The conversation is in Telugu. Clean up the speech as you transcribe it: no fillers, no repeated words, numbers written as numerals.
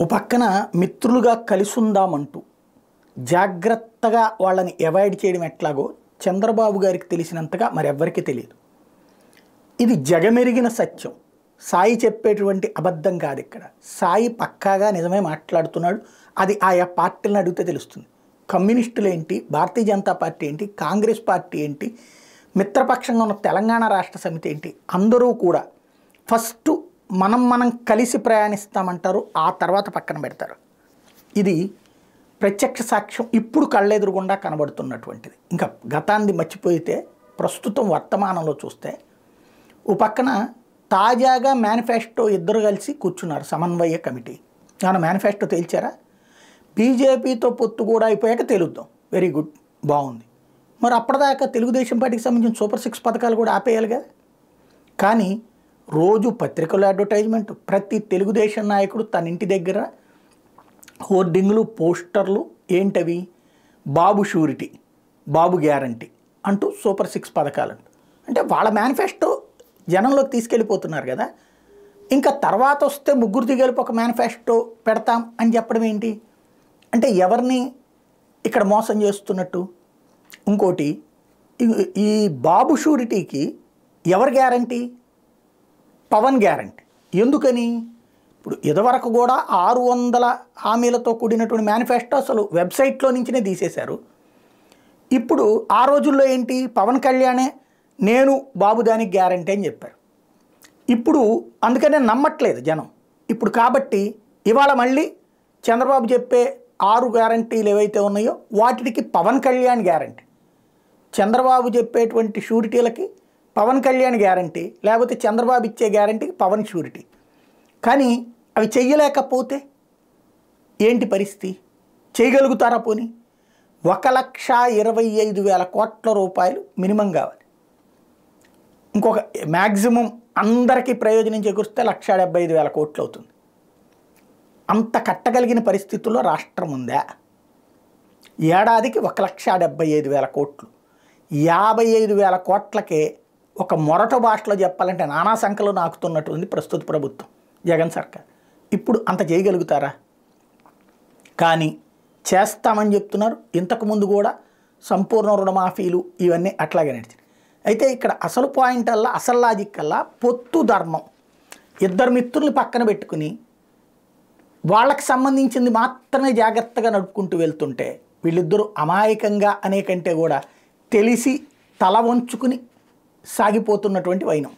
ఓ పక్కన మిత్రులుగా కలిసుందామంటూ జాగ్రత్తగా వాళ్ళని అవాయిడ్ చేయడం ఎట్లాగో చంద్రబాబు గారికి తెలిసినంతగా మరెవ్వరికీ తెలియదు. ఇది జగమెరిగిన సత్యం. సాయి చెప్పేటువంటి అబద్ధం కాదు. ఇక్కడ సాయి పక్కాగా నిజమే మాట్లాడుతున్నాడు. అది ఆయా పార్టీలను అడిగితే తెలుస్తుంది. కమ్యూనిస్టులు ఏంటి, భారతీయ జనతా పార్టీ ఏంటి, కాంగ్రెస్ పార్టీ ఏంటి, మిత్రపక్షంగా ఉన్న తెలంగాణ రాష్ట్ర సమితి ఏంటి, అందరూ కూడా ఫస్ట్ మనం కలిసి ప్రయాణిస్తామంటారు, ఆ తర్వాత పక్కన పెడతారు. ఇది ప్రత్యక్ష సాక్ష్యం ఇప్పుడు కళ్ళెదురుగుండా కనబడుతున్నటువంటిది. ఇంకా గతాన్ని మర్చిపోయితే ప్రస్తుతం వర్తమానంలో చూస్తే ఓ పక్కన తాజాగా మేనిఫెస్టో ఇద్దరు కలిసి కూర్చున్నారు సమన్వయ కమిటీ. ఏమైనా మేనిఫెస్టో తేల్చారా? బీజేపీతో పొత్తు కూడా అయిపోయాక తేలుద్దాం. వెరీ గుడ్, బాగుంది. మరి అప్పటిదాకా తెలుగుదేశం పార్టీకి సంబంధించిన సూపర్ 6 పథకాలు కూడా ఆపేయాలి కదా. కానీ రోజు పత్రికల అడ్వర్టైజ్మెంట్, ప్రతి తెలుగుదేశం నాయకుడు తన ఇంటి దగ్గర హోర్డింగ్లు, పోస్టర్లు ఏంటవి, బాబు షూరిటీ, బాబు గ్యారంటీ అంటూ సూపర్ 6 పథకాలు అంటే వాళ్ళ మేనిఫెస్టో జనంలోకి తీసుకెళ్ళిపోతున్నారు కదా. ఇంకా తర్వాత వస్తే ముగ్గురు కలిపి ఒక మేనిఫెస్టో పెడతాం అని చెప్పడం ఏంటి అంటే ఎవరిని ఇక్కడ మోసం చేస్తున్నట్టు? ఇంకోటి, ఈ బాబు షూరిటీకి ఎవరి గ్యారంటీ? పవన్ గ్యారంటీ. ఎందుకని? ఇప్పుడు ఇదివరకు కూడా 600 హామీలతో కూడినటువంటి మేనిఫెస్టో అసలు వెబ్సైట్లో నుంచినే తీసేశారు. ఇప్పుడు ఆ రోజుల్లో ఏంటి, పవన్ కళ్యాణే నేను బాబు దానికి గ్యారంటీ అని చెప్పారు. ఇప్పుడు అందుకనే నమ్మట్లేదు జనం. ఇప్పుడు కాబట్టి ఇవాళ మళ్ళీ చంద్రబాబు చెప్పే 6 గ్యారంటీలు ఏవైతే ఉన్నాయో వాటికి పవన్ కళ్యాణ్ గ్యారంటీ, చంద్రబాబు చెప్పేటువంటి షూరిటీలకి పవన్ కళ్యాణ్ గ్యారంటీ, లేకపోతే చంద్రబాబు ఇచ్చే గ్యారంటీకి పవన్ షూరిటీ. కానీ అవి చెయ్యలేకపోతే ఏంటి పరిస్థితి? చేయగలుగుతారా? పోనీ 1,25,000 కోట్ల రూపాయలు మినిమం కావాలి. ఇంకొక మ్యాక్సిమం అందరికీ ప్రయోజనం చేకూరిస్తే 1,75,000 కోట్లు అవుతుంది. అంత కట్టగలిగిన పరిస్థితుల్లో రాష్ట్రం ఉందా? ఏడాదికి 1,75,000 కోట్లు, 55,000 కోట్లకే ఒక మొరట భాషలో చెప్పాలంటే నానా సంఖ్యలో నాకుతున్నటువంటి ప్రస్తుత ప్రభుత్వం జగన్ సర్కార్. ఇప్పుడు అంత చేయగలుగుతారా? కానీ చేస్తామని చెప్తున్నారు. ఇంతకుముందు కూడా సంపూర్ణ రుణమాఫీలు ఇవన్నీ అట్లాగే నడిచింది. అయితే ఇక్కడ అసలు పాయింట్ అల్లా, అసలు లాజిక్ అల్లా పొత్తు ధర్మం. ఇద్దరు మిత్రుల్ని పక్కన పెట్టుకుని వాళ్ళకి సంబంధించింది మాత్రమే జాగ్రత్తగా నడుపుకుంటూ వెళ్తుంటే వీళ్ళిద్దరూ అమాయకంగా అనే కంటే కూడా తెలిసి తల వంచుకుని సాగిపోతున్నటువంటి వైనం.